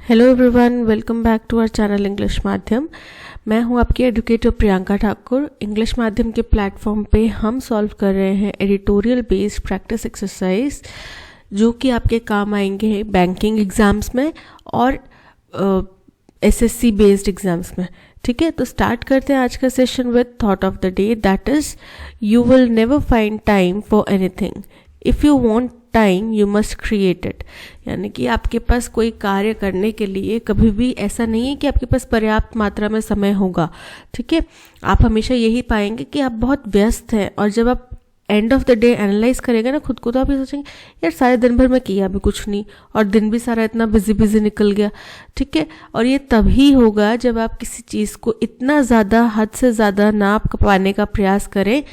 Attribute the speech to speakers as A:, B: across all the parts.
A: Hello everyone, welcome back to our channel English माध्यम। मैं हूं आपकी एडुकेटर प्रियंका ठाकुर। इंग्लिश माध्यम के प्लेटफॉर्म पे हम सॉल्व कर रहे हैं एडिटोरियल बेस्ड प्रैक्टिस एक्सरसाइज जो कि आपके काम आएंगे बैंकिंग एग्जाम्स में और एसएससी बेस्ड एग्जाम्स में। ठीक है, तो स्टार्ट करते हैं आज का session with thought of the day, that is you will never find time for anything. If you want time you must create it. यानी कि आपके पास कोई कार्य करने के लिए कभी भी ऐसा नहीं है कि आपके पास पर्याप्त मात्रा में समय होगा। ठीक है, आप हमेशा यही पाएंगे कि आप बहुत व्यस्त हैं, और जब आप end of the day analyse करेंगे ना खुद को, तो आप ये सोचेंगे यार सारे दिन भर में किया भी कुछ नहीं और दिन भी सारा इतना बिजी निकल गया। ठीक है, और ये तभी होगा जब आप किसी चीज़ को इतना ज़्यादा, हद से ज़्यादा नाप पाने का प्रयास करें,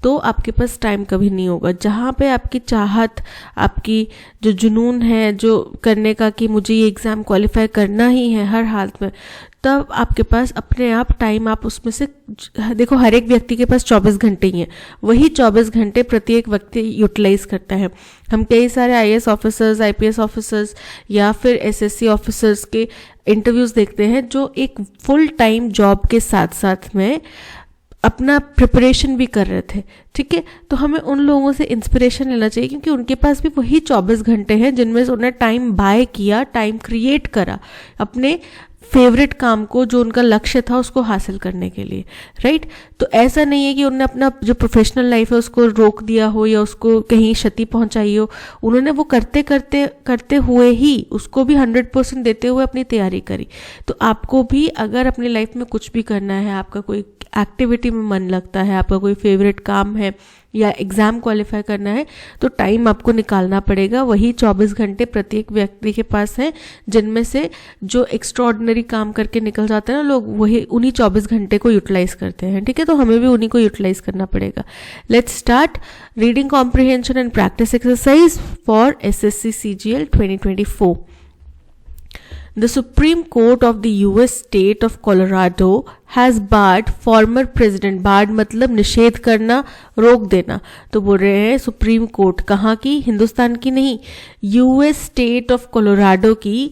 A: तो आपके पास टाइम कभी नहीं होगा। जहाँ पे आपकी चाहत, आपकी जो जुनून है जो करने का कि मुझे ये एग्ज़ाम क्वालिफाई करना ही है हर हालत में, तब आपके पास अपने आप टाइम, आप उसमें से देखो, हर एक व्यक्ति के पास 24 घंटे ही हैं, वही 24 घंटे प्रत्येक व्यक्ति यूटिलाइज करता है। हम कई सारे आईएएस ऑफिसर्स, आईपीएस ऑफिसर्स या फिर एसएससी ऑफिसर्स के इंटरव्यूज़ देखते हैं जो एक फुल टाइम जॉब के साथ साथ में अपना प्रिपरेशन भी कर रहे थे। ठीक है, तो हमें उन लोगों से इंस्पिरेशन लेना चाहिए, क्योंकि उनके पास भी वही 24 घंटे हैं जिनमें से उन्हें टाइम बाय किया, टाइम क्रिएट करा अपने फेवरेट काम को, जो उनका लक्ष्य था उसको हासिल करने के लिए। राइट, तो ऐसा नहीं है कि उन्होंने अपना जो प्रोफेशनल लाइफ है उसको रोक दिया हो या उसको कहीं क्षति पहुंचाई हो। उन्होंने वो करते हुए ही, उसको भी 100% देते हुए अपनी तैयारी करी। तो आपको भी अगर अपनी लाइफ में कुछ भी करना है, आपका कोई एक्टिविटी में मन लगता है, आपका कोई फेवरेट काम है या एग्ज़ाम क्वालिफाई करना है, तो टाइम आपको निकालना पड़ेगा। वही 24 घंटे प्रत्येक व्यक्ति के पास हैं, जिनमें से जो एक्स्ट्रॉर्डिनरी काम करके निकल जाते हैं ना लोग, वही उन्हीं 24 घंटे को यूटिलाइज करते हैं। ठीक है, तो हमें भी उन्हीं को यूटिलाइज करना पड़ेगा। Let's start reading comprehension and practice exercise for SSC CGL 2024। The Supreme Court of the US state of Colorado has barred former president, barred मतलब निषेध करना, रोक देना। तो बोल रहे हैं सुप्रीम कोर्ट, कहाँ की? हिंदुस्तान की नहीं, यूएस स्टेट ऑफ कोलोराडो की।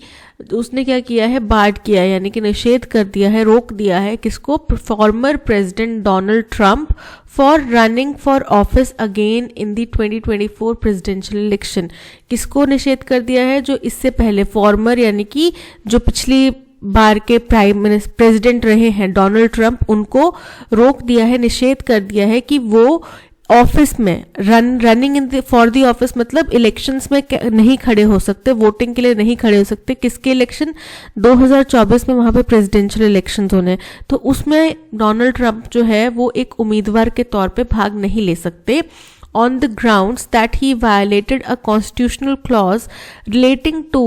A: उसने क्या किया है? बार्ड किया है, यानी कि निषेध कर दिया है, रोक दिया है। किसको? Former president Donald Trump for running for office again in the 2024 presidential election. किसको निषेध कर दिया है? जो इससे पहले फॉर्मर, यानी कि जो पिछली बार के प्राइम मिनिस्टर प्रेसिडेंट रहे हैं डोनाल्ड ट्रंप, उनको रोक दिया है, निषेध कर दिया है कि वो ऑफिस में running in for the office, मतलब इलेक्शंस में नहीं खड़े हो सकते, वोटिंग के लिए नहीं खड़े हो सकते। किसके इलेक्शन? 2024 में वहां पे प्रेसिडेंशियल इलेक्शंस होने, तो उसमें डोनाल्ड ट्रंप जो है वो एक उम्मीदवार के तौर पे भाग नहीं ले सकते, on the grounds that he violated a constitutional clause relating to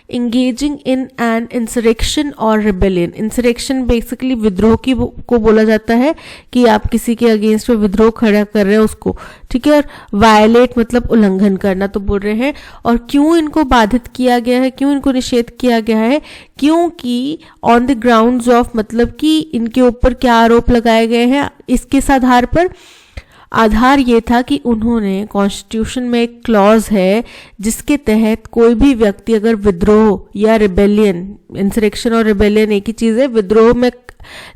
A: engaging in an insurrection or rebellion। insurrection basically विद्रोह को बोला जाता है कि आप किसी के अगेंस्ट में विद्रोह खड़ा कर रहे हैं उसको। ठीक है, और violate मतलब उल्लंघन करना। तो बोल रहे हैं, और क्यों इनको बाधित किया गया है, क्यों इनको निषेध किया गया है? क्योंकि on the grounds of मतलब कि इनके ऊपर क्या आरोप लगाए गए हैं, इसके आधार पर। आधार ये था कि उन्होंने कॉन्स्टिट्यूशन में एक क्लॉज है जिसके तहत कोई भी व्यक्ति अगर विद्रोह या रिबेलियन, इंसरेक्शन और रिबेलियन एक ही चीज़ है, विद्रोह में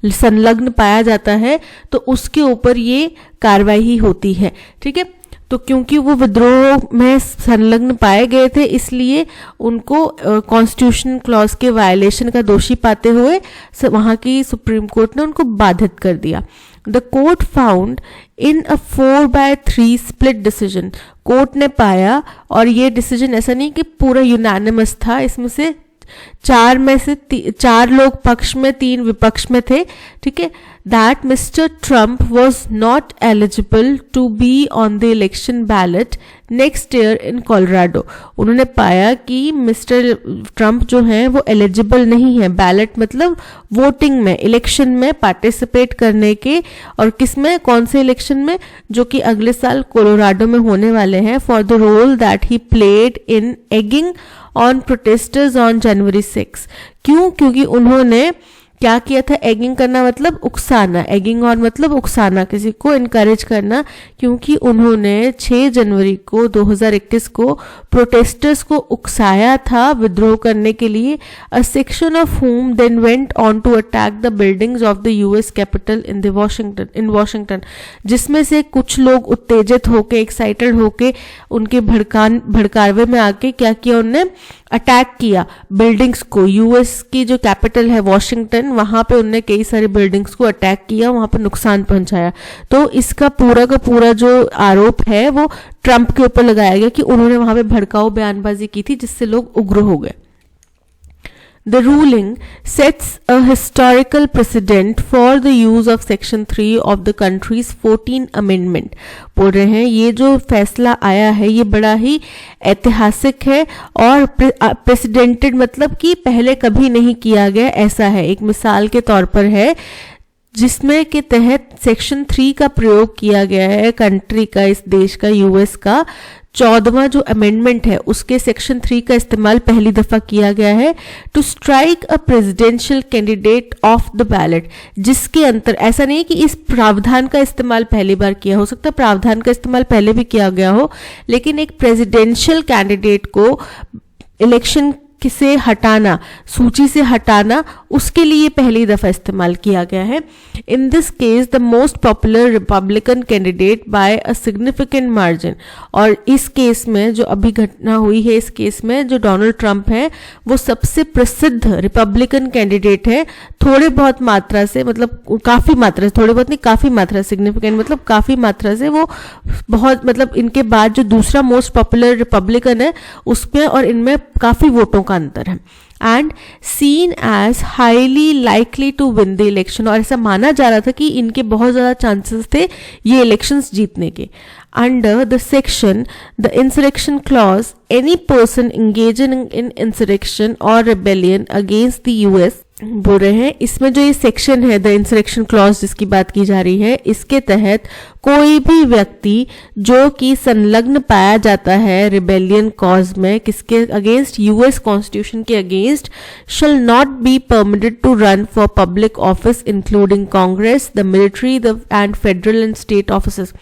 A: संलग्न पाया जाता है तो उसके ऊपर ये कार्रवाई होती है। ठीक है, तो क्योंकि वो विद्रोह में संलग्न पाए गए थे, इसलिए उनको कॉन्स्टिट्यूशन क्लॉज के वायलेशन का दोषी पाते हुए वहाँ की सुप्रीम कोर्ट ने उनको बाधित कर दिया। The court found in a 4/3 split decision, court ने पाया, और ये डिसीजन ऐसा नहीं कि पूरा यूनानिमस था, इसमें से 4 में से 4 लोग पक्ष में, 3 विपक्ष में थे। ठीक है, that Mr. Trump was not eligible to be on the election ballot next year in Colorado। उन्होंने पाया कि मिस्टर ट्रंप जो हैं वो एलिजिबल नहीं है, बैलेट मतलब वोटिंग में, इलेक्शन में पार्टिसिपेट करने के, और किस में? कौन से इलेक्शन में? जो कि अगले साल कोलोराडो में होने वाले हैं, for the role that he played in egging on protesters on January 6। क्यों? क्योंकि उन्होंने क्या किया था? एगिंग करना मतलब उकसाना, एगिंग ऑन मतलब उकसाना, किसी को इनकरेज करना, क्योंकि उन्होंने 6 जनवरी को 2021 को प्रोटेस्टर्स को उकसाया था विद्रोह करने के लिए. A section of whom then went on to attack the buildings of the US Capitol in Washington, जिसमें से कुछ लोग उत्तेजित होके, एक्साइटेड होके, उनके भड़कावे में आके क्या किया, उन्होंने अटैक किया बिल्डिंग्स को. यूएस की जो कैपिटल है वॉशिंगटन, वहां पे उन्होंने कई सारी बिल्डिंग्स को अटैक किया, वहां पर नुकसान पहुंचाया. तो इसका पूरा का पूरा जो आरोप है वो ट्रंप के ऊपर लगाया गया कि उन्होंने वहां पे भड़काऊ बयानबाजी की थी, जिससे लोग उग्र हो गए. The ruling sets a historical precedent for the use of Section 3 of the country's 14th Amendment. बोल रहे हैं ये जो फैसला आया है ये बड़ा ही ऐतिहासिक है और प्रेसिडेंटेड मतलब कि पहले कभी नहीं किया गया ऐसा है. एक मिसाल के तौर पर है जिसमें के तहत सेक्शन 3 का प्रयोग किया गया है कंट्री का, इस देश का, यूएस का 14वां जो अमेंडमेंट है उसके सेक्शन 3 का इस्तेमाल पहली दफा किया गया है to strike a presidential candidate off the ballot, जिसके अंतर ऐसा नहीं है कि इस प्रावधान का इस्तेमाल पहली बार किया, हो सकता है प्रावधान का इस्तेमाल पहले भी किया गया हो, लेकिन एक प्रेसिडेंशियल कैंडिडेट को इलेक्शन से हटाना, सूची से हटाना, उसके लिए पहली दफा इस्तेमाल किया गया है. In this case the most popular Republican candidate by a significant margin. और इस केस में जो अभी घटना हुई है, इस केस में जो डोनाल्ड ट्रंप है वो सबसे प्रसिद्ध रिपब्लिकन कैंडिडेट है, थोड़े बहुत मात्रा से, मतलब काफी मात्रा से, थोड़े बहुत नहीं काफी मात्रा, सिग्निफिकेंट मतलब काफी मात्रा से, वो बहुत, मतलब इनके बाद जो दूसरा मोस्ट पॉपुलर रिपब्लिकन है उसमें और इनमें काफी वोटों का अंतर है. And seen as highly likely to win the election, और ऐसा माना जा रहा था कि इनके बहुत ज्यादा चांसेस थे ये इलेक्शंस जीतने के. Under the section the insurrection clause, any person engaging in insurrection और रिबेलियन अगेंस्ट द यूएस, बोल रहे हैं इसमें जो ये सेक्शन है द इंसरेक्शन क्लॉज जिसकी बात की जा रही है, इसके तहत कोई भी व्यक्ति जो कि संलग्न पाया जाता है रिबेलियन कॉज में, किसके अगेंस्ट, यूएस कॉन्स्टिट्यूशन के against, shall not be permitted to run for public office including Congress, the military and federal and state offices.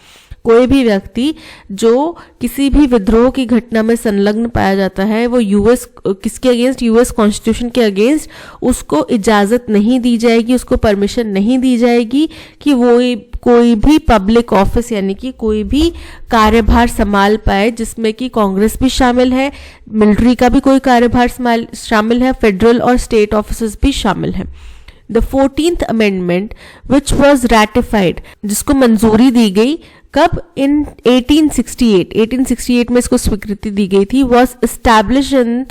A: कोई भी व्यक्ति जो किसी भी विद्रोह की घटना में संलग्न पाया जाता है वो यूएस, किसके अगेंस्ट, यूएस कॉन्स्टिट्यूशन के अगेंस्ट, उसको इजाजत नहीं दी जाएगी, उसको परमिशन नहीं दी जाएगी कि वो कोई भी पब्लिक ऑफिस यानी कि कोई भी कार्यभार संभाल पाए, जिसमें कि कांग्रेस भी शामिल है, मिलिट्री का भी कोई कार्यभार शामिल है, फेडरल और स्टेट ऑफिस भी शामिल है. The 14th amendment which was ratified, जिसको मंजूरी दी गई कब, इन 1868 में इसको स्वीकृति दी गई थी, was establish in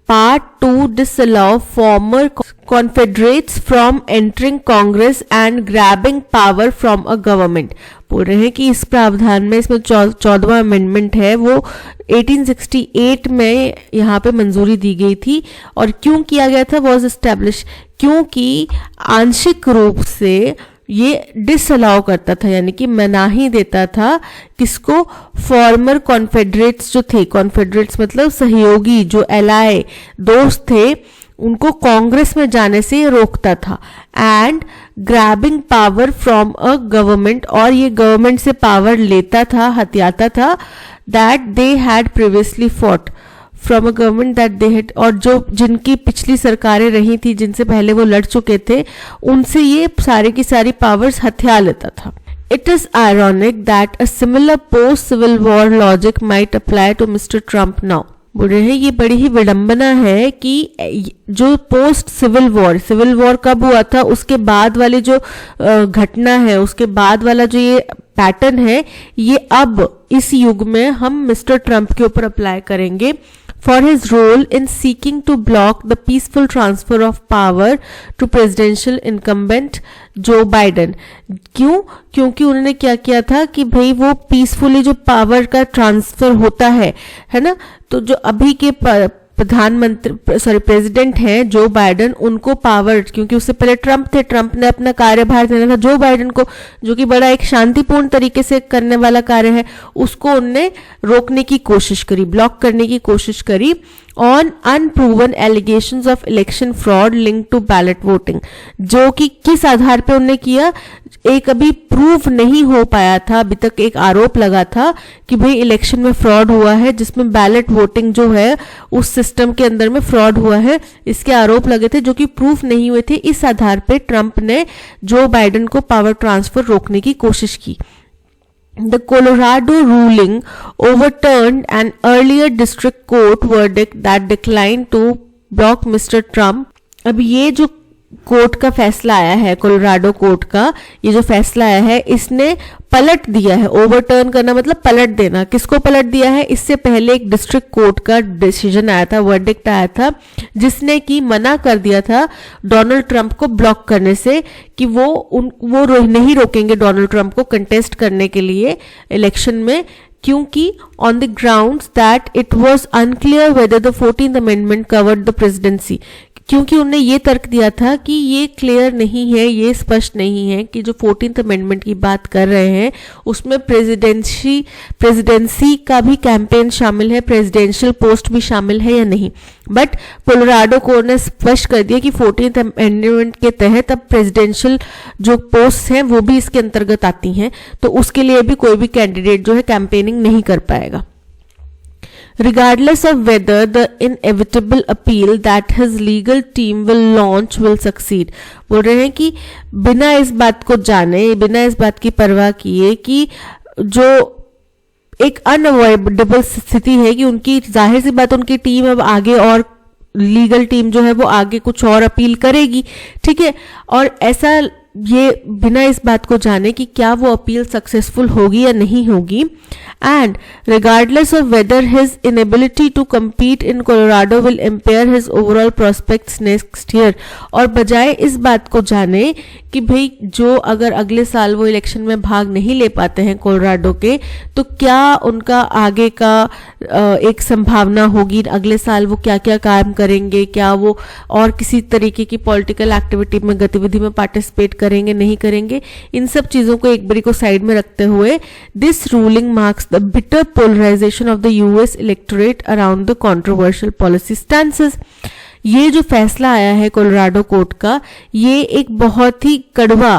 A: part to disallow former confederates from entering Congress and grabbing power from a government. बोल रहे हैं कि इस प्रावधान में, इसमें 14वां अमेंडमेंट है वो 1868 में यहाँ पे मंजूरी दी गई थी. और क्यों किया गया था, वॉज एस्टैब्लिश, क्योंकि आंशिक रूप से ये डिसअलाउ करता था, यानी कि मनाही देता था किसको, फॉर्मर कॉन्फेडरेट्स जो थे, कॉन्फेडरेट्स मतलब सहयोगी, जो एलाय दोस्त थे, उनको कांग्रेस में जाने से रोकता था. And grabbing power from a government, और ये गवर्नमेंट से पावर लेता था, हथियाता था, that they had previously fought from a government that they had, और जो जिनकी पिछली सरकारें रही थी, जिनसे पहले वो लड़ चुके थे, उनसे ये सारी की सारी पावर्स हथिया लेता था. It is ironic that a similar post-Civil War logic might apply to Mr. Trump now. बोल रहे हैं ये बड़ी ही विडंबना है कि जो पोस्ट सिविल वॉर कब हुआ था, उसके बाद वाली जो घटना है, उसके बाद वाला जो ये पैटर्न है, ये अब इस युग में हम मिस्टर ट्रंप के ऊपर अप्लाई करेंगे. For his role in seeking to block the peaceful transfer of power to presidential incumbent Joe Biden. क्यों? क्योंकि उन्होंने क्या किया था कि भाई वो पीसफुली जो पावर का ट्रांसफर होता है ना, तो जो अभी के प्रेसिडेंट हैं जो बाइडन, उनको पावर, क्योंकि उससे पहले ट्रंप ने अपना कार्यभार देना था जो बाइडन को, जो कि बड़ा एक शांतिपूर्ण तरीके से करने वाला कार्य है, उसको उनने रोकने की कोशिश करी, ब्लॉक करने की कोशिश करी. On unproven allegations of election fraud link to ballot voting, जो कि किस आधार पे उन्होंने किया, एक अभी प्रूव नहीं हो पाया था, अभी तक एक आरोप लगा था कि भाई इलेक्शन में फ्रॉड हुआ है, जिसमें बैलेट वोटिंग जो है उस सिस्टम के अंदर में फ्रॉड हुआ है, इसके आरोप लगे थे जो कि प्रूफ नहीं हुए थे। इस आधार पे ट्रंप ने जो बाइडेन को पावर ट्रांसफर रोकने की कोशिश की। The Colorado ruling overturned an earlier district court verdict that declined to block Mr. Trump। अब ये जो कोर्ट का फैसला आया है, कोलोराडो कोर्ट का ये जो फैसला आया है, इसने पलट दिया है। ओवरटर्न करना मतलब पलट देना। किसको पलट दिया है? इससे पहले एक डिस्ट्रिक्ट कोर्ट का डिसीजन आया था, वर्डिक्ट आया था, जिसने कि मना कर दिया था डोनाल्ड ट्रंप को ब्लॉक करने से, कि वो नहीं रोकेंगे डोनाल्ड ट्रंप को कंटेस्ट करने के लिए इलेक्शन में, क्योंकि on the grounds that it was unclear whether the 14th amendment covered the presidency, क्योंकि उन्होंने ये तर्क दिया था कि ये क्लियर नहीं है, ये स्पष्ट नहीं है कि जो 14th अमेंडमेंट की बात कर रहे हैं उसमें प्रेसिडेंसी का भी कैंपेन शामिल है, प्रेसिडेंशियल पोस्ट भी शामिल है या नहीं। बट कोलोराडो कोर्ट ने स्पष्ट कर दिया कि 14th अमेंडमेंट के तहत अब प्रेसिडेंशियल जो पोस्ट हैं वो भी इसके अंतर्गत आती हैं, तो उसके लिए भी कोई भी कैंडिडेट जो है कैंपेनिंग नहीं कर पाएगा। Regardless of whether the inevitable appeal that his legal team will launch will succeed, बोल रहे हैं कि बिना इस बात को जाने, बिना इस बात की परवाह किए कि जो एक अनअवॉइडेबल स्थिति है कि उनकी जाहिर सी बात उनकी टीम अब आगे, और लीगल टीम जो है वो आगे कुछ और अपील करेगी, ठीक है, और ऐसा ये बिना इस बात को जाने कि क्या वो अपील सक्सेसफुल होगी या नहीं होगी, and regardless of whether his inability to compete in Colorado will impair his overall prospects next year, और बजाय इस बात को जाने कि भाई जो अगर अगले साल वो इलेक्शन में भाग नहीं ले पाते हैं कोलोराडो के, तो क्या उनका आगे का एक संभावना होगी, अगले साल वो क्या क्या काम करेंगे, क्या वो और किसी तरीके की पॉलिटिकल एक्टिविटी में, गतिविधि में पार्टिसिपेट करेंगे नहीं करेंगे, इन सब चीजों को एक बारी को साइड में रखते हुए this ruling marks the bitter polarisation of the US electorate around the controversial policy stances. ये जो फैसला आया है कोलोराडो कोर्ट का, ये एक बहुत ही कड़वा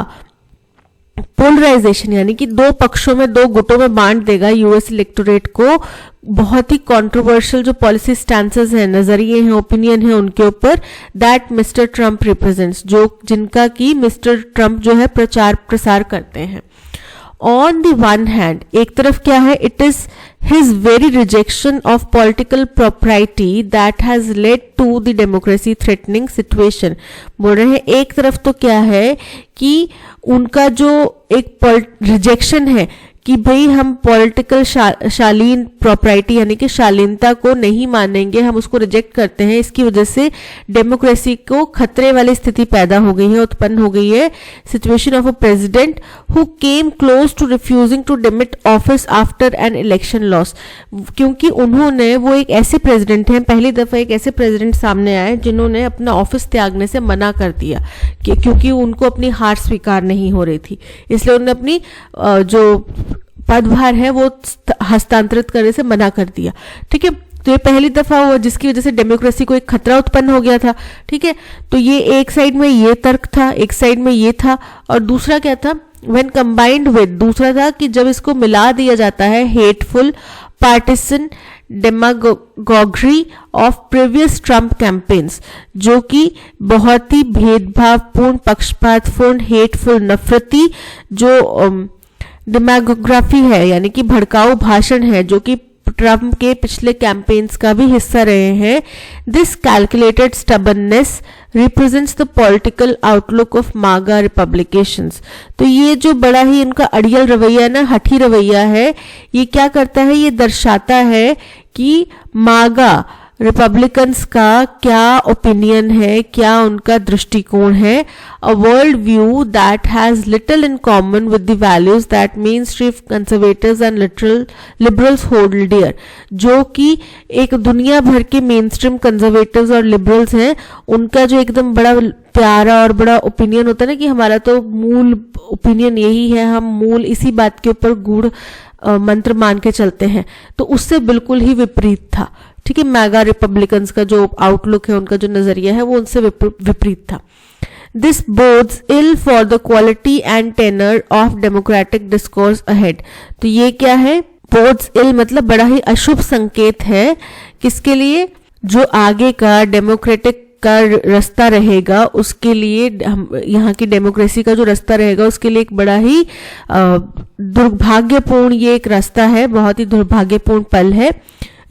A: पोलराइजेशन, यानी कि दो पक्षों में, दो गुटों में बांट देगा यूएस इलेक्टोरेट को। बहुत ही कंट्रोवर्शियल जो पॉलिसी स्टैंसेस हैं, नजरिए हैं, ओपिनियन है उनके ऊपर, दैट मिस्टर ट्रंप रिप्रेजेंट्स, जो जिनका कि मिस्टर ट्रंप जो है प्रचार प्रसार करते हैं। ऑन द वन हैंड, एक तरफ क्या है, it is his very rejection of political property that has led to the democracy threatening situation. बोल रहे हैं एक तरफ तो क्या है कि उनका जो एक रिजेक्शन है कि भाई हम पॉलिटिकल शालीन प्रॉपर्टी यानी कि शालीनता को नहीं मानेंगे, हम उसको रिजेक्ट करते हैं, इसकी वजह से डेमोक्रेसी को खतरे वाली स्थिति पैदा हो गई है, उत्पन्न हो गई है। Situation of a president who came close to refusing to demit office after an election loss, क्योंकि उन्होंने, वो एक ऐसे प्रेसिडेंट हैं, पहली दफा एक ऐसे प्रेसिडेंट सामने आए जिन्होंने अपना ऑफिस त्यागने से मना कर दिया क्योंकि उनको अपनी हार स्वीकार नहीं हो रही थी, इसलिए उन्होंने अपनी जो पदभार है वो हस्तांतरित करने से मना कर दिया। ठीक है, तो ये पहली दफा हुआ जिसकी वजह से डेमोक्रेसी को एक खतरा उत्पन्न हो गया था। ठीक है, तो ये एक साइड में ये तर्क था, एक साइड में ये था, और दूसरा क्या था, व्हेन कंबाइंड विद, दूसरा था कि जब इसको मिला दिया जाता है hateful partisan demagoguery of previous Trump campaigns, जो कि बहुत ही भेदभावपूर्ण, पक्षपातपूर्ण, हेटफुल, नफरती जो डेमागोग्राफी है, यानी कि भड़काऊ भाषण है, जो कि ट्रंप के पिछले कैंपेन्स का भी हिस्सा रहे हैं। This calculated stubbornness represents the political outlook of मागा रिपब्लिकेशंस। तो ये जो बड़ा ही उनका अड़ियल रवैया ना, हठी रवैया है, ये क्या करता है, ये दर्शाता है कि मागा रिपब्लिकन्स का क्या ओपिनियन है, क्या उनका दृष्टिकोण है। A world view that has little in common with the values that mainstream conservatives and liberals hold dear, जो कि एक दुनिया भर के मेन स्ट्रीम कंजर्वेटिव्स और लिबरल्स हैं, उनका जो एकदम बड़ा प्यारा और बड़ा ओपिनियन होता है ना कि हमारा तो मूल ओपिनियन यही है, हम मूल इसी बात के ऊपर गूढ़ मंत्र मान के चलते हैं, तो उससे बिल्कुल ही विपरीत था। ठीक है, मैगा रिपब्लिकन्स का जो आउटलुक है, उनका जो नजरिया है वो उनसे विपरीत था। This bodes ill for the quality and tenor of democratic discourse ahead. तो ये क्या है, बोर्ड्स इल मतलब बड़ा ही अशुभ संकेत है, किसके लिए, जो आगे का डेमोक्रेटिक का रास्ता रहेगा उसके लिए, यहाँ की डेमोक्रेसी का जो रास्ता रहेगा उसके लिए एक बड़ा ही दुर्भाग्यपूर्ण ये एक रास्ता है, बहुत ही दुर्भाग्यपूर्ण पल है।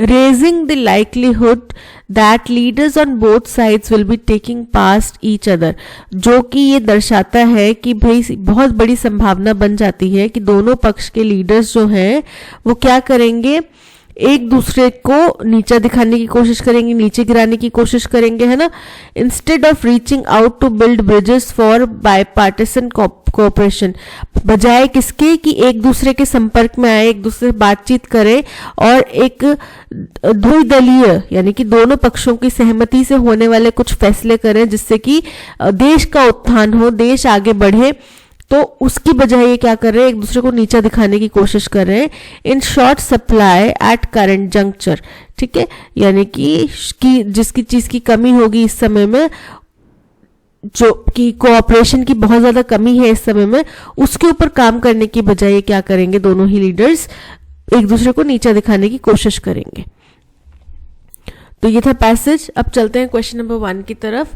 A: Raising the likelihood that leaders on both sides will be taking past each other, जो कि ये दर्शाता है कि भाई बहुत बड़ी संभावना बन जाती है कि दोनों पक्ष के लीडर्स जो हैं वो क्या करेंगे, एक दूसरे को नीचा दिखाने की कोशिश करेंगे, नीचे गिराने की कोशिश करेंगे, है ना। Instead of reaching out to build bridges for bipartisan cooperation, बजाय किसके कि एक दूसरे के संपर्क में आए, एक दूसरे से बातचीत करें और एक द्विदलीय यानी कि दोनों पक्षों की सहमति से होने वाले कुछ फैसले करें जिससे कि देश का उत्थान हो, देश आगे बढ़े। तो उसकी बजाय ये क्या कर रहे हैं, एक दूसरे को नीचा दिखाने की कोशिश कर रहे हैं। In short supply at current juncture, ठीक है, यानी कि जिसकी चीज की कमी होगी इस समय में, जो कि कोऑपरेशन की बहुत ज्यादा कमी है इस समय में, उसके ऊपर काम करने की बजाय ये क्या करेंगे, दोनों ही लीडर्स एक दूसरे को नीचा दिखाने की कोशिश करेंगे। तो ये था पैसेज। अब चलते हैं क्वेश्चन नंबर 1 की तरफ।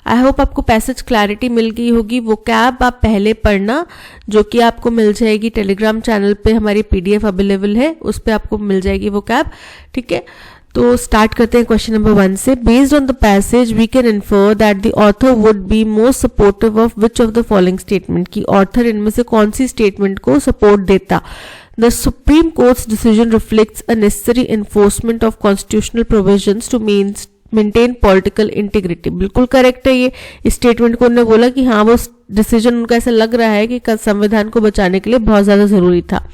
A: आई होप आपको पैसेज क्लैरिटी मिल गई होगी। वो कैब आप पहले पढ़ना, जो कि आपको मिल जाएगी टेलीग्राम चैनल पे, हमारी PDF अवेलेबल है, उस पर आपको मिल जाएगी वो कैब, ठीक है। तो स्टार्ट करते हैं क्वेश्चन नंबर 1 से। Based on the passage we can infer that the author would be most supportive of which of the following statement, की ऑथर इनमें से कौन सी स्टेटमेंट को सपोर्ट देता। The Supreme Court's decision reflects a necessary enforcement of constitutional provisions to maintain political integrity। बिल्कुल correct है ये स्टेटमेंट को। उन्होंने बोला कि हाँ, वो डिसीजन उनका ऐसा लग रहा है कि संविधान को बचाने के लिए बहुत ज्यादा जरूरी था।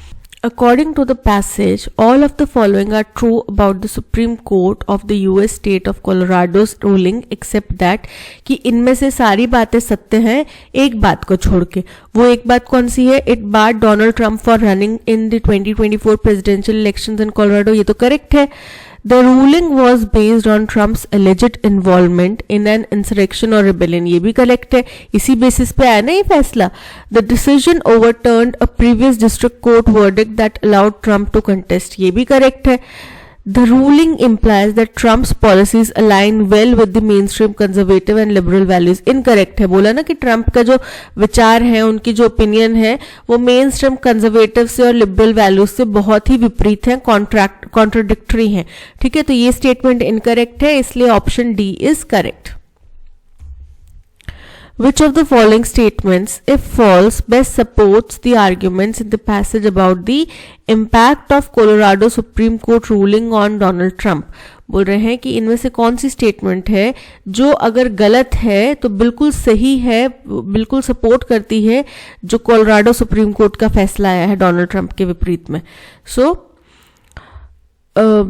A: According to the passage, all of the following are true about the Supreme Court of the US state of Colorado's ruling except that कि इनमें से सारी बातें सत्य हैं एक बात को छोड़ के। वो एक बात कौन सी है? It barred Donald Trump for running in the 2024 presidential elections in Colorado। ये तो करेक्ट है। The ruling was based on Trump's alleged involvement in an insurrection or rebellion। ये भी करेक्ट है, इसी बेसिस पे आया ना ये फैसला। The decision overturned a previous district court verdict that allowed Trump to contest। ये भी करेक्ट है। The ruling implies that Trump's policies align well with the mainstream conservative and liberal values। Incorrect है, बोला ना कि ट्रंप का जो विचार है, उनकी जो ओपिनियन है, वो मेन स्ट्रीम कंजर्वेटिव से और लिबरल वैल्यूज से बहुत ही विपरीत है, कॉन्ट्राडिक्टरी है, ठीक है। तो ये स्टेटमेंट इनकरेक्ट है, इसलिए option D is correct. Which of the following statements, if false, best supports the arguments in the passage about the impact of Colorado Supreme Court ruling on Donald Trump? बोल रहे हैं कि इनमें से कौन सी स्टेटमेंट है जो अगर गलत है तो बिल्कुल सही है, बिल्कुल सपोर्ट करती है जो कोलोराडो सुप्रीम कोर्ट का फैसला आया है डोनाल्ड ट्रंप के विपरीत में।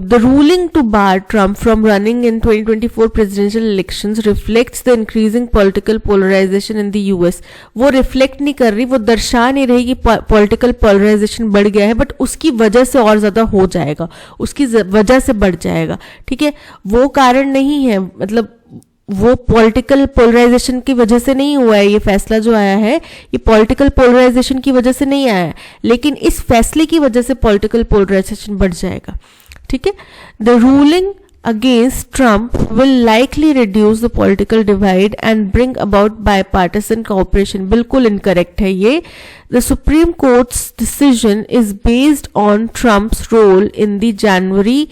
A: The ruling to bar Trump from running in 2024 presidential elections reflects the increasing political polarization in the US। वो रिफ्लेक्ट नहीं कर रही, वो दर्शा नहीं रही कि पॉलिटिकल पोलराइजेशन बढ़ गया है, बट उसकी वजह से और ज्यादा हो जाएगा, उसकी वजह से बढ़ जाएगा, ठीक है। वो कारण नहीं है, मतलब वो पॉलिटिकल पोलराइजेशन की वजह से नहीं हुआ है, ये फैसला जो आया है ये पॉलिटिकल पोलराइजेशन की वजह से नहीं आया है, लेकिन इस फैसले की वजह से पॉलिटिकल पोलराइजेशन बढ़ जाएगा, ठीक है। The ruling against Trump will likely reduce the political divide and bring about bipartisan cooperation. बिल्कुल इनकरेक्ट है ये। The Supreme Court's decision is based on Trump's role in the January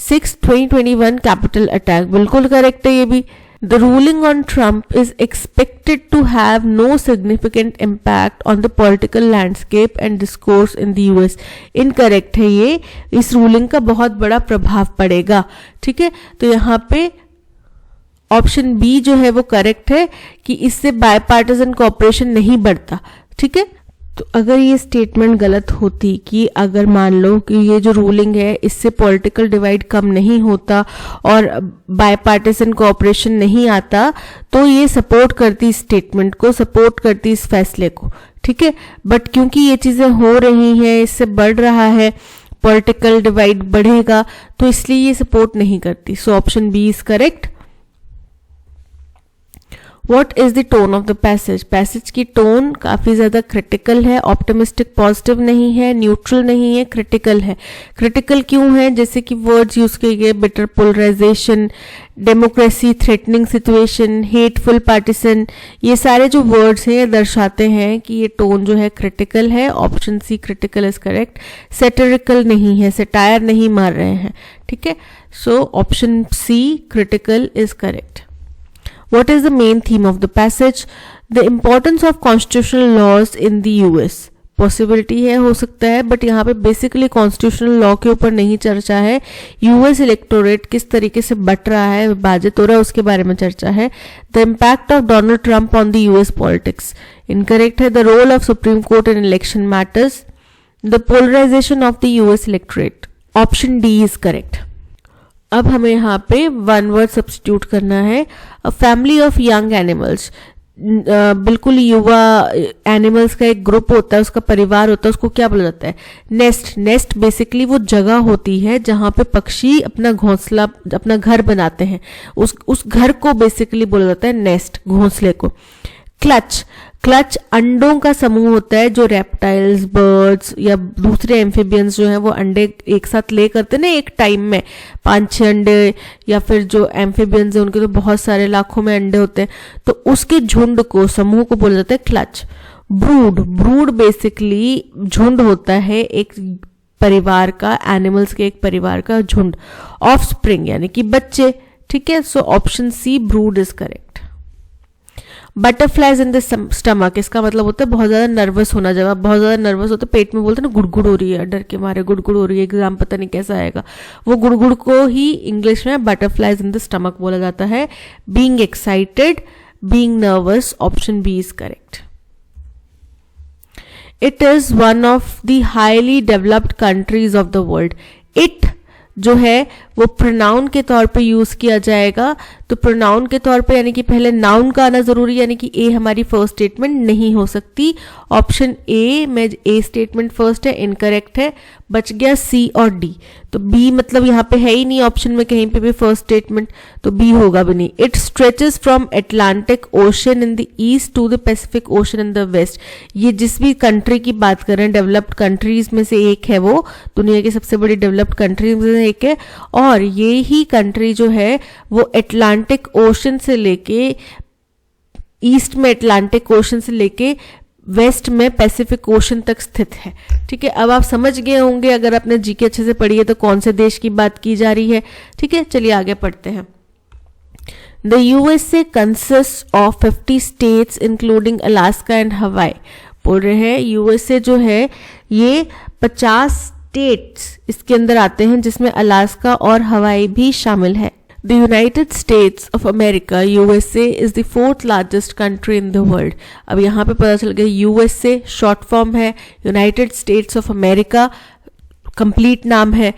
A: 6, 2021 Capitol attack. बिल्कुल correct है ये भी। The ruling on Trump is expected to have no significant impact on the political landscape and discourse in the US। Incorrect है ये, इस ruling का बहुत बड़ा प्रभाव पड़ेगा, ठीक है। तो यहाँ पे ऑप्शन बी जो है वो करेक्ट है कि इससे बायपार्टिसन कोऑपरेशन नहीं बढ़ता, ठीक है। तो अगर ये स्टेटमेंट गलत होती कि अगर मान लो कि ये जो रूलिंग है इससे पॉलिटिकल डिवाइड कम नहीं होता और बायपार्टिसन कोऑपरेशन नहीं आता, तो ये सपोर्ट करती स्टेटमेंट को, सपोर्ट करती इस फैसले को, ठीक है। बट क्योंकि ये चीजें हो रही हैं, इससे बढ़ रहा है पॉलिटिकल डिवाइड बढ़ेगा, तो इसलिए ये सपोर्ट नहीं करती। So option B is correct. What is the tone of the passage? Passage की टोन काफी ज्यादा क्रिटिकल है, ऑप्टिमिस्टिक पॉजिटिव नहीं है, न्यूट्रल नहीं है, क्रिटिकल है। क्रिटिकल क्यों है? जैसे कि वर्ड्स यूज किए गए, bitter polarisation, democracy threatening situation, hateful partisan, ये सारे जो वर्ड्स हैं ये दर्शाते हैं कि ये टोन जो है क्रिटिकल है। Option C critical is correct. Satirical नहीं है, सेटायर नहीं मार रहे हैं, ठीक है। So option C critical is correct. What is the main theme of the passage? The importance of constitutional laws in the US. Possibility है, हो सकता है, बट यहाँ पे बेसिकली कॉन्स्टिट्यूशनल लॉ के ऊपर नहीं चर्चा है। यूएस इलेक्टोरेट किस तरीके से बट रहा है, विभाजित हो रहा है, उसके बारे में चर्चा है। The impact of Donald Trump on the US politics, incorrect है। The role of Supreme Court in election matters, the polarization of the US electorate, option D is correct. अब हमें यहाँ पे वन वर्ड सब्स्टिट्यूट करना है। A family of young animals, बिल्कुल युवा animals का एक ग्रुप होता है, उसका परिवार होता है, उसको क्या बोला जाता है? नेस्ट। नेस्ट बेसिकली वो जगह होती है जहां पे पक्षी अपना घोंसला, अपना घर बनाते हैं, उस घर को बेसिकली बोला जाता है नेस्ट, घोंसले को। क्लच, क्लच अंडों का समूह होता है जो रेप्टाइल्स, बर्ड्स या दूसरे एम्फिबियंस जो हैं वो अंडे एक साथ ले करते ना एक टाइम में, 5-6 अंडे, या फिर जो एम्फिबियंस हैं उनके तो बहुत सारे लाखों में अंडे होते हैं, तो उसके झुंड को, समूह को बोला जाता है क्लच। ब्रूड, ब्रूड बेसिकली झुंड होता है एक परिवार का, एनिमल्स के एक परिवार का झुंड। ऑफस्प्रिंग यानी कि बच्चे, ठीक है। So option C brood is correct. Butterflies in the stomach, इसका मतलब होता है बहुत ज्यादा नर्वस होना। जब आप बहुत ज्यादा नर्वस होते पेट में बोलते हैं ना गुड़गुड़ हो रही है, डर के मारे गुड़गुड़ हो रही है, एग्जाम पता नहीं कैसा आएगा, वो गुड़गुड़ को ही इंग्लिश में बटरफ्लाइज इन द स्टमक बोला जाता है। Being excited, being nervous, option B is correct. It is one of the highly developed countries of the world. It जो है वो प्रोनाउन के तौर पे यूज किया जाएगा, तो प्रोनाउन के तौर पे यानी कि पहले नाउन का आना जरूरी, यानी कि ए हमारी फर्स्ट स्टेटमेंट नहीं हो सकती। ऑप्शन ए में ए स्टेटमेंट फर्स्ट है, इनकरेक्ट है। बच गया सी और डी, तो बी मतलब यहाँ पे है ही नहीं ऑप्शन में कहीं पे भी फर्स्ट स्टेटमेंट, तो बी होगा भी नहीं। It stretches from Atlantic ocean in the east to the Pacific ocean in the west. ये जिस भी कंट्री की बात कर रहे हैं, डेवलप्ड कंट्रीज में से एक है, वो दुनिया की सबसे बड़ी डेवलप्ड कंट्रीज में से एक है, और ये ही कंट्री जो है वो अटलांटिक ओशन से लेके, ईस्ट में अटलांटिक ओशन से लेके वेस्ट में पैसिफिक ओशन तक स्थित है, ठीक है। अब आप समझ गए होंगे, अगर आपने जीके अच्छे से पढ़ी है, तो कौन से देश की बात की जा रही है, ठीक है। चलिए आगे पढ़ते हैं। The USA consist of 50 states including Alaska and हवाई। बोल रहे हैं यूएसए जो है ये 50 स्टेट्स इसके अंदर आते हैं, जिसमें अलास्का और हवाई भी शामिल है। The United States of America, USA, is the 4th largest country in the world. अब यहाँ पे पता चल गया USA शॉर्ट फॉर्म है, United States of America complete नाम है।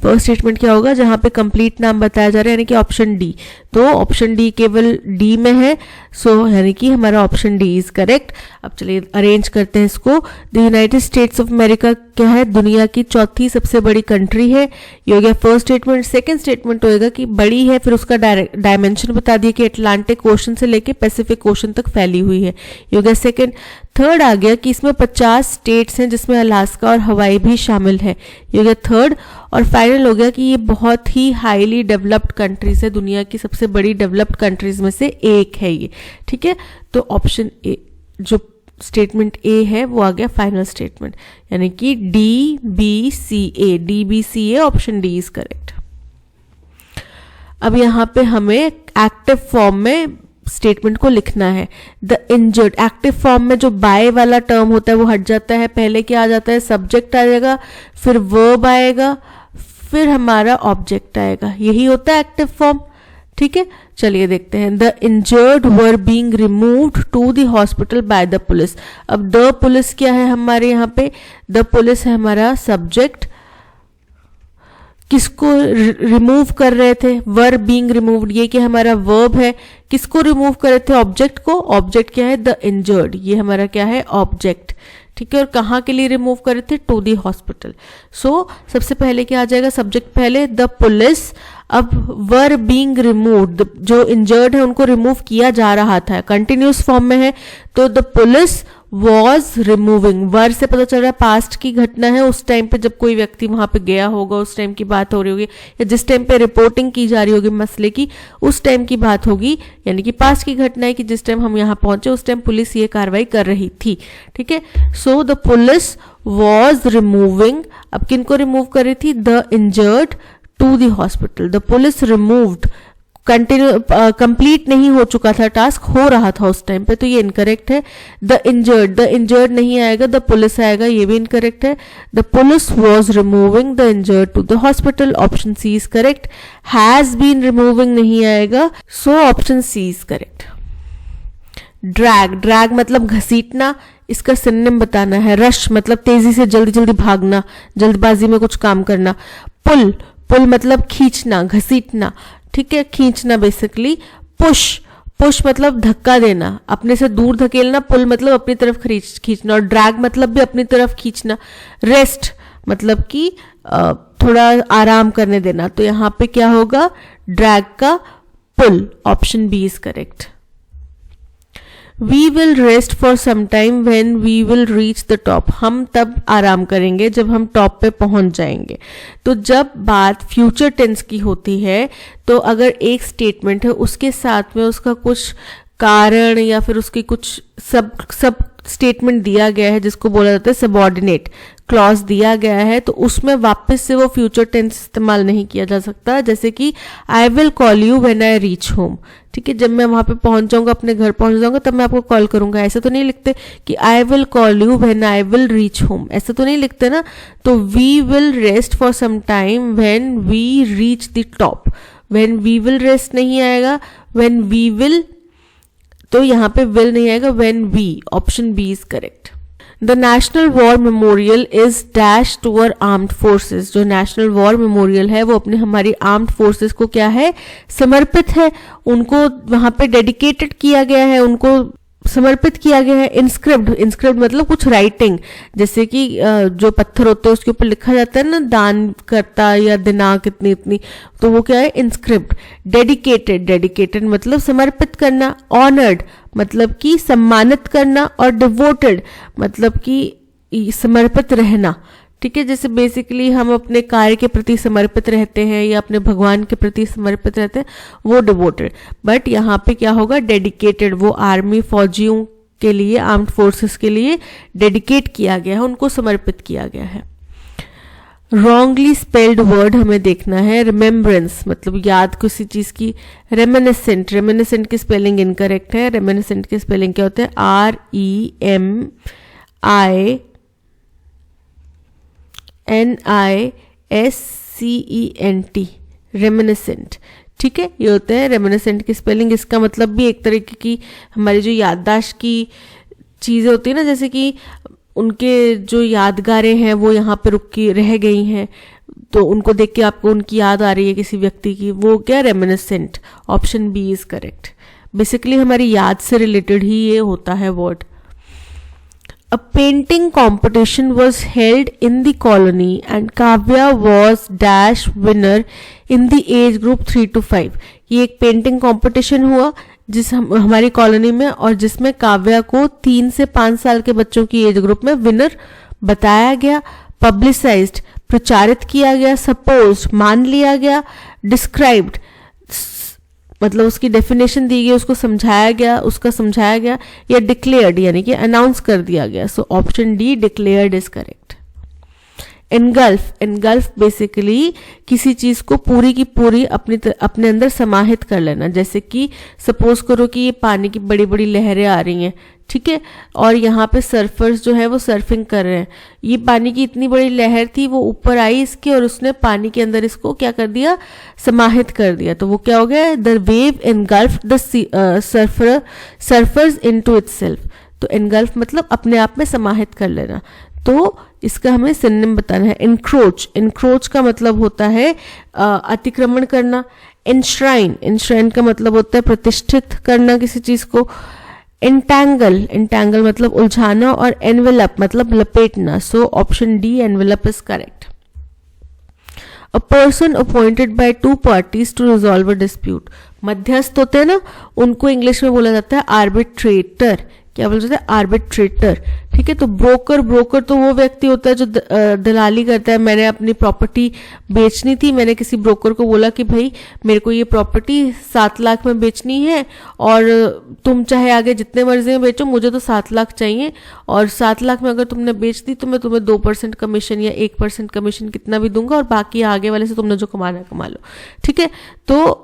A: फर्स्ट स्टेटमेंट क्या होगा जहां पे कंप्लीट नाम बताया जा रहा है, यानी कि ऑप्शन डी, तो ऑप्शन डी केवल डी में है, सो यानी कि हमारा ऑप्शन डी इज करेक्ट। अब चलिए अरेंज करते हैं इसको। The United states of America क्या है? दुनिया की चौथी सबसे बड़ी कंट्री है, ये हो गया फर्स्ट स्टेटमेंट। सेकंड स्टेटमेंट होएगा कि बड़ी है, फिर उसका डायमेंशन बता दिया कि अटलांटिक ओशन से लेके पैसिफिक ओशन तक फैली हुई है, ये हो गया सेकंड। थर्ड आ गया कि इसमें 50 स्टेट्स हैं जिसमें अलास्का और हवाई भी शामिल है, ये हो गया थर्ड। और फाइनल हो गया कि ये बहुत ही हाईली डेवलप्ड कंट्रीज है, दुनिया की सबसे बड़ी डेवलप्ड कंट्रीज में से एक है ये, ठीक है। तो ऑप्शन ए जो स्टेटमेंट ए है वो आ गया फाइनल स्टेटमेंट, यानी कि D B C A, D B C A, option D is correct. अब यहाँ पे हमें एक्टिव फॉर्म में स्टेटमेंट को लिखना है। द इंजर्ड, एक्टिव फॉर्म में जो बाय वाला टर्म होता है वो हट जाता है, पहले क्या आ जाता है? सब्जेक्ट आ जाएगा, फिर वर्ब आएगा, फिर हमारा ऑब्जेक्ट आएगा, यही होता है एक्टिव फॉर्म, ठीक है। चलिए देखते हैं। The injured were being removed to the hospital by the police. अब द पुलिस क्या है हमारे यहाँ पे? द पुलिस है हमारा सब्जेक्ट, किसको रिमूव कर रहे थे, वर बीइंग रिमूव्ड, ये क्या हमारा वर्ब है। किसको रिमूव कर रहे थे, ऑब्जेक्ट को। ऑब्जेक्ट क्या है, द इंजर्ड, ये हमारा क्या है, ऑब्जेक्ट। ठीक है, और कहाँ के लिए रिमूव कर रहे थे, टू दी हॉस्पिटल। सो सबसे पहले क्या आ जाएगा, सब्जेक्ट पहले, द पुलिस। अब वर बीइंग रिमूव्ड, जो इंजर्ड है उनको रिमूव किया जा रहा था, कंटिन्यूस फॉर्म में है, तो द पुलिस वॉज रिमूविंग। वर से पता चल रहा है पास्ट की घटना है, उस टाइम पे जब कोई व्यक्ति वहां पे गया होगा उस टाइम की बात हो रही होगी, या जिस टाइम पे रिपोर्टिंग की जा रही होगी मसले की उस टाइम की बात होगी, यानी कि पास्ट की घटना है कि जिस टाइम हम यहाँ पहुंचे उस टाइम पुलिस ये कार्रवाई कर रही थी। ठीक है, so the police was removing, अब किनको रिमूव कर रही थी, the injured to the hospital. The police removed, complete नहीं हो चुका था टास्क, हो रहा था उस टाइम पे, तो ये इनकरेक्ट है। द इंजर्ड नहीं आएगा, द पुलिस आएगा, ये भी इनकरेक्ट है। The police was removing the injured to the hospital, option C is correct. Has been removing नहीं आएगा, so option C is correct. Drag मतलब घसीटना, इसका सिनोनिम बताना है। रश मतलब तेजी से जल्दी जल्दी भागना, जल्दबाजी में कुछ काम करना। पुल मतलब खींचना, घसीटना, ठीक है, खींचना बेसिकली। पुश मतलब धक्का देना, अपने से दूर धकेलना। पुल मतलब अपनी तरफ खींचना, और ड्रैग मतलब भी अपनी तरफ खींचना। रेस्ट मतलब कि थोड़ा आराम करने देना, तो यहां पे क्या होगा, ड्रैग का pull, option B is correct. We will rest for some time when we will reach the top. हम तब आराम करेंगे जब हम टॉप पे पहुंच जाएंगे। तो जब बात फ्यूचर टेंस की होती है तो अगर एक स्टेटमेंट है उसके साथ में उसका कुछ कारण या फिर उसकी कुछ सब स्टेटमेंट दिया गया है जिसको बोला जाता है सबऑर्डिनेट क्लॉज दिया गया है, तो उसमें वापस से वो फ्यूचर टेंस इस्तेमाल नहीं किया जा सकता। जैसे कि I will call you when I reach home, ठीक है, जब मैं वहां पे पहुंच जाऊंगा, अपने घर पहुंच जाऊंगा, तब मैं आपको कॉल करूंगा। ऐसे तो नहीं लिखते कि I will call you when I will reach home, ऐसे तो नहीं लिखते ना। तो we will rest for some time when we reach the top, when we will rest नहीं आएगा, व्हेन वी विल, तो यहाँ पे विल नहीं आएगा, when we, option B is correct. The national war memorial is dash to our armed forces. जो national war memorial है वो अपने हमारी आर्म्ड फोर्सेस को क्या है, समर्पित है, उनको वहां पे डेडिकेटेड किया गया है, उनको समर्पित किया गया है। इंस्क्रिप्ट मतलब कुछ राइटिंग, जैसे कि जो पत्थर होते हैं उसके ऊपर लिखा जाता है ना, दान करता या दिनांक इतनी इतनी, तो वो क्या है, इंस्क्रिप्ट। डेडिकेटेड मतलब समर्पित करना। ऑनर्ड मतलब कि सम्मानित करना, और डिवोटेड मतलब कि समर्पित रहना। ठीक है, जैसे बेसिकली हम अपने कार्य के प्रति समर्पित रहते हैं या अपने भगवान के प्रति समर्पित रहते हैं, वो डिवोटेड। बट यहाँ पे क्या होगा, डेडिकेटेड, वो आर्मी फौजियों के लिए, आर्म्ड फोर्सेस के लिए डेडिकेट किया गया है, उनको समर्पित किया गया है। रॉन्गली स्पेल्ड वर्ड हमें देखना है, रिमेम्बरेंस मतलब याद किसी चीज की। रेमिनिसेंट की स्पेलिंग इनकरेक्ट है। रेमिनिसेंट की स्पेलिंग क्या होता है, REMINISCENT, रेमिनिसेंट। ठीक है, ये होता है रेमिनिसेंट की स्पेलिंग। इसका मतलब भी एक तरीके की हमारी जो याददाश्त की चीजें होती है ना, जैसे कि उनके जो यादगारें हैं वो यहाँ पे रुकी रह गई हैं, तो उनको देख के आपको उनकी याद आ रही है किसी व्यक्ति की, वो क्या, reminiscent, option B is correct. Basically हमारी याद से रिलेटेड ही ये होता है word. A painting competition was held in the colony and Kavya was dash winner in the age group 3 to 5. ये एक पेंटिंग कंपटीशन हुआ हमारी कॉलोनी में, और जिसमें काव्या को 3 से 5 साल के बच्चों की एज ग्रुप में विनर बताया गया। पब्लिसाइज्ड प्रचारित किया गया। सपोज्ड मान लिया गया। डिस्क्राइब्ड मतलब उसकी डेफिनेशन दी गई, उसको समझाया गया, उसका समझाया गया। या डिक्लेयर्ड यानी कि अनाउंस कर दिया गया। सो option D declared is correct. Engulf basically किसी चीज को पूरी की पूरी अपने अंदर समाहित कर लेना। जैसे कि सपोज करो कि ये पानी की बड़ी बड़ी लहरें आ रही हैं, ठीक है, और यहाँ पे सर्फर्स जो है वो सर्फिंग कर रहे हैं। ये पानी की इतनी बड़ी लहर थी, वो ऊपर आई इसके, और उसने पानी के अंदर इसको क्या कर दिया, समाहित कर दिया। तो वो क्या हो गया, the wave engulfed the surfers into itself. तो एनगल्फ मतलब अपने आप में समाहित कर लेना। तो इसका हमें सिनोनिम बताना है। इंक्रोच, इंक्रोच का मतलब होता है अतिक्रमण करना। इंश्राइन, इंश्राइन का मतलब होता है प्रतिष्ठित करना किसी चीज को। इंटैंगल, इंटैंगल मतलब उलझाना। और एनवेलप मतलब लपेटना। So option D envelope is correct. A person appointed by two parties to resolve a dispute, मध्यस्थ होते हैं ना, उनको इंग्लिश में बोला जाता है आर्बिट्रेटर। क्या बोला जाता है? आर्बिट्रेटर। ठीक है, तो ब्रोकर, ब्रोकर तो वो व्यक्ति होता है जो दलाली करता है। मैंने अपनी प्रॉपर्टी बेचनी थी, मैंने किसी ब्रोकर को बोला कि भाई मेरे को ये प्रॉपर्टी 7 लाख में बेचनी है और तुम चाहे आगे जितने मर्जी में बेचो, मुझे तो 7 लाख चाहिए, और 7 लाख में अगर तुमने बेच दी तो मैं तुम्हें 2% कमीशन या 1% कमीशन कितना भी दूंगा, और बाकी आगे वाले से तुमने जो कमाना है कमा लो। ठीक है, तो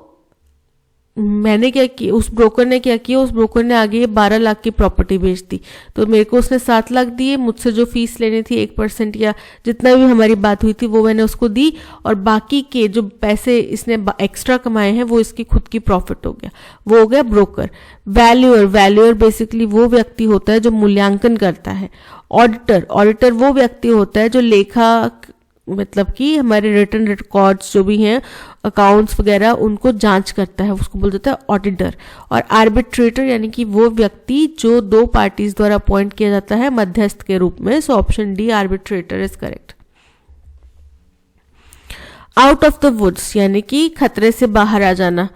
A: मैंने क्या किया, उस ब्रोकर ने क्या किया, उस ब्रोकर ने आगे 12 लाख की प्रॉपर्टी बेच दी। तो मेरे को उसने 7 लाख दिए, मुझसे जो फीस लेनी थी 1% या जितना भी हमारी बात हुई थी वो मैंने उसको दी, और बाकी के जो पैसे इसने एक्स्ट्रा कमाए हैं वो इसकी खुद की प्रॉफिट हो गया, वो हो गया ब्रोकर। वैल्यूअर, वैल्यूअर बेसिकली वो व्यक्ति होता है जो मूल्यांकन करता है। ऑडिटर, ऑडिटर वो व्यक्ति होता है जो लेखा मतलब कि हमारे रिटर्न रिकॉर्ड्स जो भी हैं, अकाउंट्स वगैरह, उनको जांच करता है, उसको बोल देता है ऑडिटर। और आर्बिट्रेटर यानी कि वो व्यक्ति जो 2 पार्टीज द्वारा अपॉइंट किया जाता है मध्यस्थ के रूप में। So option D arbitrator is correct. Out of the woods यानी कि खतरे से बाहर आ जाना।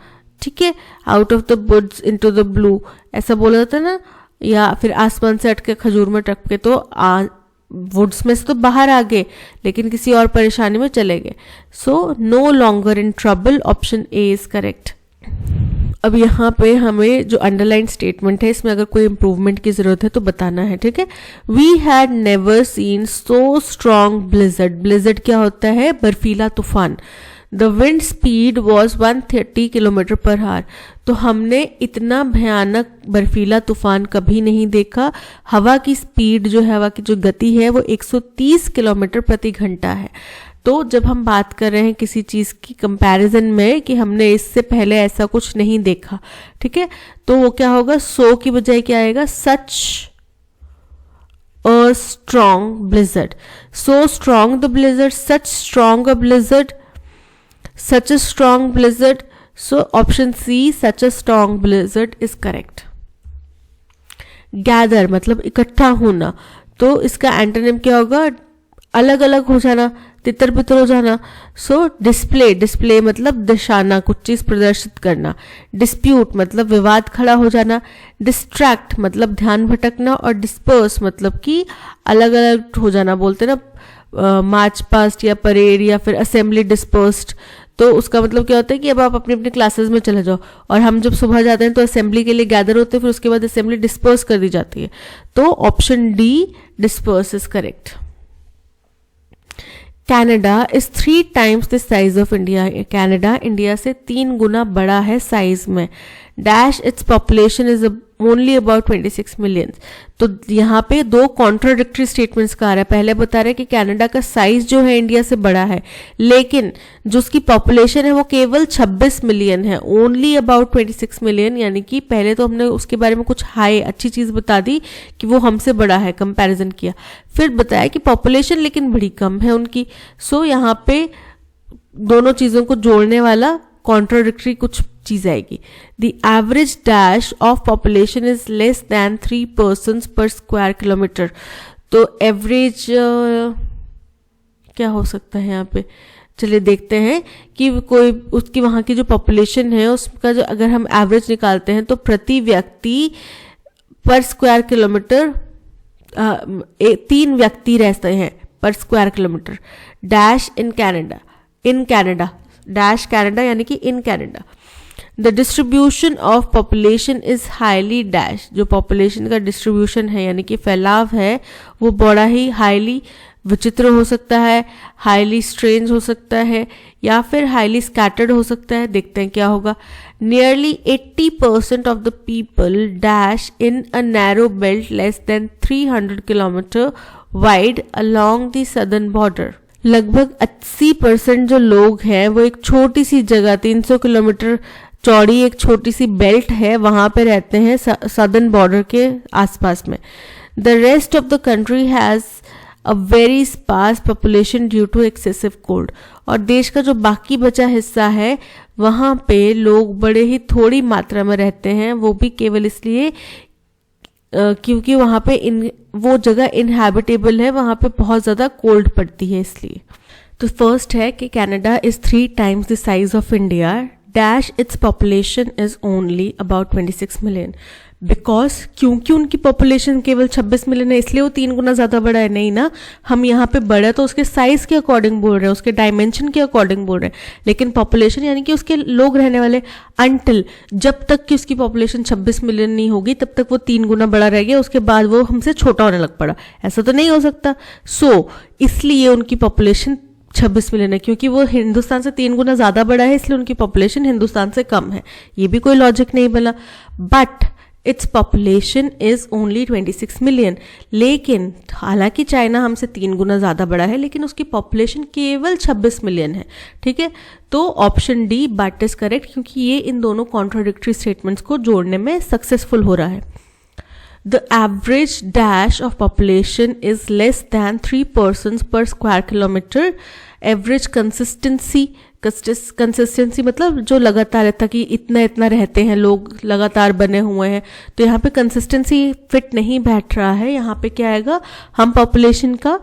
A: ठीक है, out of the woods into the blue ऐसा बोला जाता है ना, या फिर आसमान से अटके खजूर में टपके, तो वुड्स में से तो बाहर आ गए लेकिन किसी और परेशानी में चले गए। So no longer in trouble, option A is correct. अब यहाँ पे हमें जो अंडरलाइन स्टेटमेंट है इसमें अगर कोई इंप्रूवमेंट की जरूरत है तो बताना है। ठीक है, we had never seen so strong blizzard. Blizzard क्या होता है? बर्फीला तूफान। The wind speed was 130 kilometre per hour. तो हमने इतना भयानक बर्फीला तूफान कभी नहीं देखा। हवा की स्पीड जो है, हवा की जो गति है वो 130 किलोमीटर प्रति घंटा है। तो जब हम बात कर रहे हैं किसी चीज की कंपैरिजन में कि हमने इससे पहले ऐसा कुछ नहीं देखा, ठीक है, तो वो क्या होगा? सो की बजाय क्या आएगा? Such a strong blizzard. So strong the blizzard, such strong a blizzard, such a strong blizzard. So option C, such a strong blizzard is correct. gather मतलब इकट्ठा होना, तो इसका एंटोनिम क्या होगा? अलग अलग हो जाना, तितर बितर हो जाना। सो डिस्प्ले, डिस्प्ले मतलब दर्शाना, कुछ चीज प्रदर्शित करना। डिस्प्यूट मतलब विवाद खड़ा हो जाना। डिस्ट्रैक्ट मतलब ध्यान भटकना। और डिस्पर्स मतलब कि अलग अलग हो जाना, बोलते ना मार्च पास्ट या परेड या फिर असेंबली डिस्पर्स्ड। तो उसका मतलब क्या होता है कि अब आप अपनी अपनी क्लासेस में चले जाओ, और हम जब सुबह जाते हैं तो असेंबली के लिए गैदर होते हैं, फिर उसके बाद असेंबली डिस्पर्स कर दी जाती है। तो option D disperse is correct. Canada is 3 times the size of India. Canada India से 3 गुना बड़ा है साइज में। Dash its population is only about 26 million. तो यहाँ पे 2 कॉन्ट्राडिक्टरी स्टेटमेंट्स का आ रहा है। पहले बता रहे हैं कि कनाडा का साइज जो है इंडिया से बड़ा है, लेकिन जो उसकी पॉपुलेशन है वो केवल 26 मिलियन है, ओनली अबाउट 26 मिलियन। यानी कि पहले तो हमने उसके बारे में कुछ हाई अच्छी चीज बता दी कि वो हमसे बड़ा है, कंपैरिजन किया, फिर बताया कि पॉपुलेशन लेकिन बड़ी कम है उनकी। सो यहाँ पे दोनों चीजों को जोड़ने वाला कॉन्ट्राडिक्टरी कुछ चीज आएगी। The average dash of population is less than 3 persons पर स्क्वायर किलोमीटर। तो एवरेज क्या हो सकता है यहाँ पे? चलिए देखते हैं कि कोई उसकी वहां की जो पॉपुलेशन है उसका जो अगर हम एवरेज निकालते हैं तो प्रति व्यक्ति पर स्क्वायर किलोमीटर 3 व्यक्ति रहते हैं पर square kilometre. Dash in Canada, in Canada, dash Canada यानी कि in Canada. The distribution of population is highly dash. जो पॉपुलेशन का डिस्ट्रीब्यूशन है यानी कि फैलाव है वो बड़ा ही हाईली विचित्र हो सकता है, हाईली स्ट्रेंज हो सकता है, या फिर हाईली स्कैटर्ड हो सकता है। देखते हैं क्या होगा। Nearly 80% of the people dash in a narrow belt less than 300 kilometre wide along the southern border. लगभग 80% जो लोग हैं वो एक छोटी सी जगह 300 किलोमीटर चौड़ी एक छोटी सी बेल्ट है वहां पे रहते हैं सदर्न बॉर्डर के आसपास में। The rest of the country has a very sparse population due to excessive cold. और देश का जो बाकी बचा हिस्सा है वहाँ पे लोग बड़े ही थोड़ी मात्रा में रहते हैं, वो भी केवल इसलिए क्योंकि वहाँ पे वो जगह इनहैबिटेबल है, वहाँ पे बहुत ज़्यादा कोल्ड पड़ती है इसलिए। तो फर्स्ट है कि Canada is 3 times the size of India dash its population is only about 26 million. Because क्योंकि उनकी पॉपुलेशन केवल 26 मिलियन है इसलिए वो 3 गुना ज़्यादा बड़ा है, नहीं ना। हम यहाँ पे बड़ा तो उसके साइज के अकॉर्डिंग बोल रहे हैं, उसके डायमेंशन के अकॉर्डिंग बोल रहे हैं, लेकिन पॉपुलेशन यानी कि उसके लोग रहने वाले, अनटिल जब तक कि उसकी पॉपुलेशन 26 मिलियन नहीं होगी तब तक वो 3 गुना बड़ा रह गया, उसके बाद वो हमसे छोटा होने लग पड़ा, ऐसा तो नहीं हो सकता। सो इसलिए उनकी पॉपुलेशन 26 मिलियन है, क्योंकि वो हिंदुस्तान से 3 गुना ज़्यादा बड़ा है इसलिए उनकी पॉपुलेशन हिंदुस्तान से कम है। ये भी कोई लॉजिक नहीं बना। But its population is only 26 million. लेकिन हालांकि चाइना हमसे 3 गुना ज़्यादा बड़ा है लेकिन उसकी पॉपुलेशन केवल 26 मिलियन है, ठीक है। तो option D but is correct, क्योंकि ये इन दोनों कॉन्ट्राडिक्टरी स्टेटमेंट्स को जोड़ने में सक्सेसफुल हो रहा है। The average dash of population is less than 3 persons per square kilometer. Average consistency मतलब जो लगातार रहता कि इतना इतना रहते हैं लोग, लगातार बने हुए हैं। तो यहाँ पे कंसिस्टेंसी फिट नहीं बैठ रहा है। यहाँ पे क्या आएगा, हम पॉपुलेशन का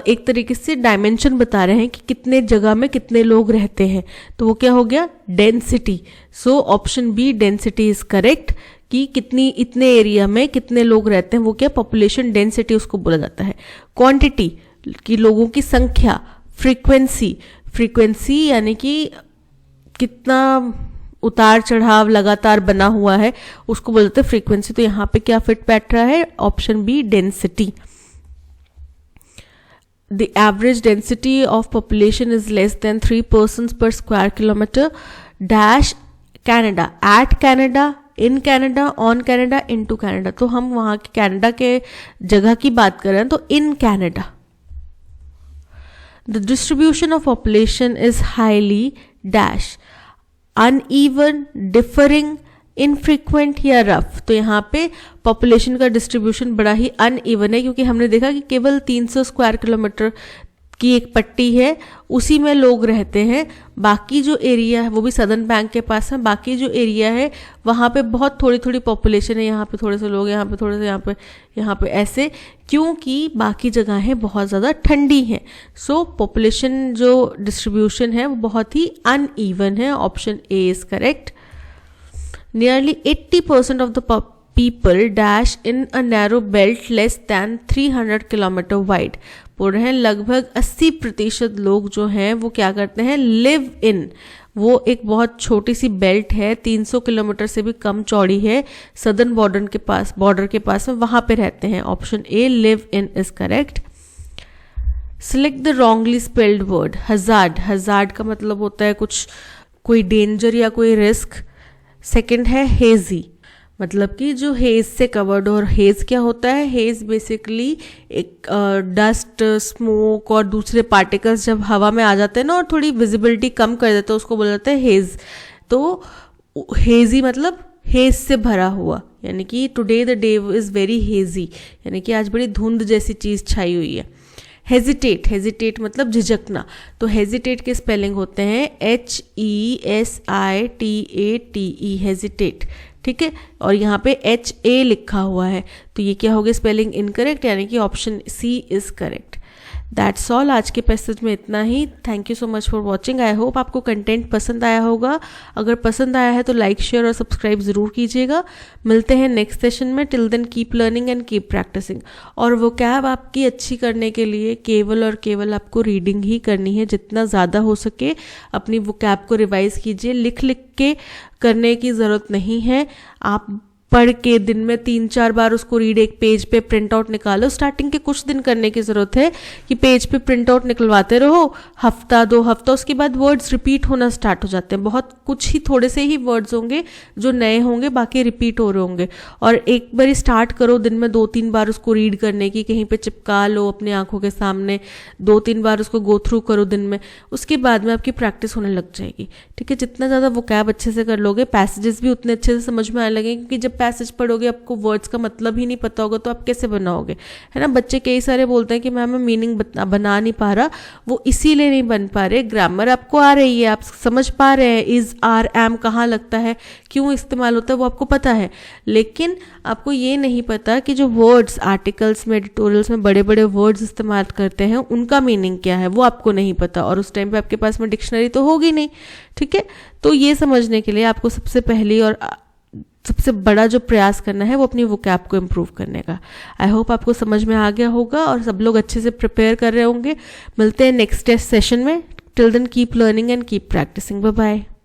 A: एक तरीके से डायमेंशन बता रहे हैं कि कितने जगह में कितने लोग रहते हैं, तो वो क्या हो गया, density. So option B density is correct, कि कितनी इतने एरिया में कितने लोग रहते हैं वो क्या, पॉपुलेशन डेंसिटी उसको बोला जाता है। क्वांटिटी की लोगों की संख्या, फ्रीक्वेंसी यानी कि कितना उतार चढ़ाव लगातार बना हुआ है उसको बोलते हैं फ्रीक्वेंसी। तो यहाँ पे क्या फिट बैठ रहा है, option B density. The average density of population is less than 3 persons per square kilometer dash Canada, at Canada, in Canada, on Canada, into Canada. तो हम वहां के कैनेडा के जगह की बात कर रहे हैं, तो in Canada. The distribution of population is highly dash uneven, differing, infrequent या रफ। तो यहाँ पे पॉपुलेशन का डिस्ट्रीब्यूशन बड़ा ही अनइवन है, क्योंकि हमने देखा कि केवल 300 स्क्वायर किलोमीटर की एक पट्टी है, उसी में लोग रहते हैं। बाकी जो एरिया है वो भी सदर्न बैंक के पास है, बाकी जो एरिया है वहाँ पे बहुत थोड़ी थोड़ी पॉपुलेशन है, यहाँ पे थोड़े से लोग, यहाँ पे थोड़े से, यहाँ पे ऐसे, क्योंकि बाकी जगहें बहुत ज़्यादा ठंडी हैं। सो पॉपुलेशन जो डिस्ट्रीब्यूशन है वो बहुत ही अनइवन है। Option A is correct. Nearly 80% of the people dash in a narrow belt less than 300 kilometre wide. बोल रहे हैं लगभग 80% लोग जो हैं वो क्या करते हैं, लिव इन, वो एक बहुत छोटी सी बेल्ट है, 300 किलोमीटर से भी कम चौड़ी है, सदर्न बॉर्डर के पास में, वहां पे रहते हैं। Option A live in is correct. Select the wrongly spelled word hazard. Hazard का मतलब होता है कुछ, कोई डेंजर या कोई रिस्क। सेकंड है हेजी, मतलब कि जो हेज से कवर्ड। और हेज क्या होता है, हेज बेसिकली एक डस्ट, स्मोक और दूसरे पार्टिकल्स जब हवा में आ जाते हैं ना और थोड़ी विजिबिलिटी कम कर देते हैं, उसको बोला जाता है हेज। तो हेजी मतलब हेज से भरा हुआ, यानी कि today the day is very hazy, यानी कि आज बड़ी धुंध जैसी चीज छाई हुई है। हेजिटेट, हेजिटेट मतलब झिझकना। तो हेजिटेट के स्पेलिंग होते हैं HESITATE, हेजिटेट, ठीक है। और यहाँ पे HA लिखा हुआ है, तो ये क्या हो गया, स्पेलिंग इनकरेक्ट, यानी कि option C is correct. That's all, आज के पैसेज में इतना ही। Thank you so much for watching. I hope आपको कंटेंट पसंद आया होगा। अगर पसंद आया है तो लाइक, शेयर और सब्सक्राइब ज़रूर कीजिएगा। मिलते हैं नेक्स्ट सेशन में। Till then keep learning and keep practising. और वोकैब आपकी अच्छी करने के लिए केवल और केवल आपको रीडिंग ही करनी है। जितना ज़्यादा हो सके अपनी वोकैब को रिवाइज कीजिए। लिख लिख के करने की ज़रूरत नहीं है, आप पढ़ के दिन में 3-4 बार उसको रीड, एक पेज पे प्रिंट आउट निकालो। स्टार्टिंग के कुछ दिन करने की ज़रूरत है कि पेज पे प्रिंट आउट निकलवाते रहो, हफ्ता 2 हफ्ता, उसके बाद वर्ड्स रिपीट होना स्टार्ट हो जाते हैं। बहुत कुछ ही, थोड़े से ही वर्ड्स होंगे जो नए होंगे, बाकी रिपीट हो रहे होंगे। और एक बार स्टार्ट करो दिन में 2-3 बार उसको रीड करने की, कहीं पे चिपका लो अपनी आंखों के सामने, 2-3 बार उसको गो थ्रू करो दिन में, उसके बाद में आपकी प्रैक्टिस होने लग जाएगी, ठीक है। जितना ज़्यादा वोकैब अच्छे से कर लोगे, पैसेजेस भी उतने अच्छे से समझ में आने लगेंगे, क्योंकि जब पैसेज पढ़ोगे, आपको वर्ड्स का मतलब ही नहीं पता होगा तो आप कैसे बनाओगे, है ना। बच्चे कई सारे बोलते हैं कि मैम मैं मीनिंग बना नहीं पा रहा, वो इसीलिए नहीं बन पा रहे, ग्रामर आपको आ रही है, आप समझ पा रहे हैं इज आर एम कहाँ लगता है, क्यों इस्तेमाल होता है, वो आपको पता है, लेकिन आपको ये नहीं पता कि जो वर्ड्स आर्टिकल्स में, एडिटोरियल्स में बड़े बड़े वर्ड्स इस्तेमाल करते हैं उनका मीनिंग क्या है, वो आपको नहीं पता, और उस टाइम पे आपके पास में डिक्शनरी तो होगी नहीं, ठीक है। तो ये समझने के लिए आपको सबसे पहली और सबसे बड़ा जो प्रयास करना है वो अपनी वोकैब को इम्प्रूव करने का। आई होप आपको समझ में आ गया होगा और सब लोग अच्छे से प्रिपेयर कर रहे होंगे। मिलते हैं नेक्स्ट टेस्ट सेशन में। Till then keep learning and keep practising. Bye bye.